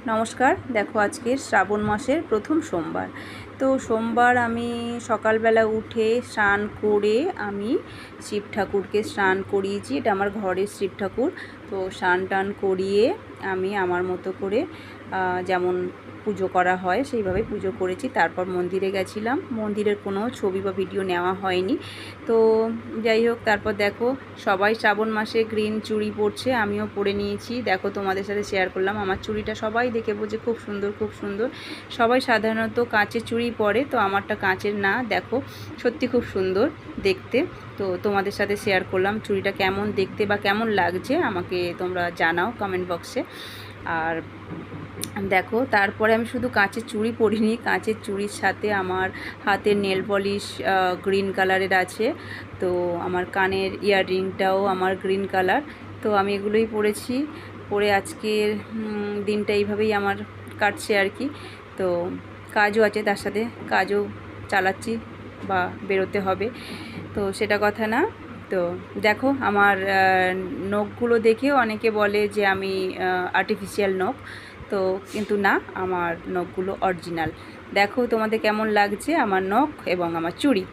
নমস্কার। দেখো আজকে শ্রাবণ মাসের প্রথম সোমবার। তো সোমবার আমি সকালবেলা উঠে স্নান করে আমি শিব ঠাকুরকে স্নান করিয়েছি। এটা আমার ঘরের শিব ঠাকুর। তো স্নান টান করিয়ে আমি আমার মতো করে যেমন পুজো করা হয় সেইভাবে পুজো করেছি। তারপর মন্দিরে গেছিলাম। মন্দিরের কোনো ছবি বা ভিডিও নেওয়া হয়নি। তো যাই হোক, তারপর দেখো সবাই শ্রাবণ মাসে গ্রিন চুড়ি পরছে, আমিও পরে নিয়েছি। দেখো তোমাদের সাথে শেয়ার করলাম আমার চুড়িটা। সবাই দেখে বলছে খুব সুন্দর খুব সুন্দর। সবাই সাধারণত কাঁচের চুড়ি পরে, তো আমারটা কাঁচের না। দেখো সত্যি খুব সুন্দর দেখতে। তো তোমাদের সাথে শেয়ার করলাম চুড়িটা কেমন দেখতে বা কেমন লাগছে আমাকে তোমরা জানাও কমেন্ট বক্সে। আর দেখো তারপরে আমি শুধু কাঁচের চুড়ি পরিনি, কাঁচের চুড়ির সাথে আমার হাতের নেল পলিশ গ্রিন কালারের আছে। তো আমার কানের ইয়াররিংটাও আমার গ্রিন কালার। তো আমি এগুলোই পরেছি। পরে আজকের দিনটা এইভাবেই আমার কাটছে আর কি। তো কাজও আছে, তার সাথে কাজও চালাচ্ছি বা বেরোতে হবে, তো সেটা কথা না। তো দেখো আমার নখগুলো দেখেও অনেকে বলে যে আমি আর্টিফিশিয়াল নখ, তো কিন্তু না, আমার নখগুলো অরিজিনাল। দেখো তোমাদের কেমন লাগছে আমার নখ এবং আমার চুড়ি।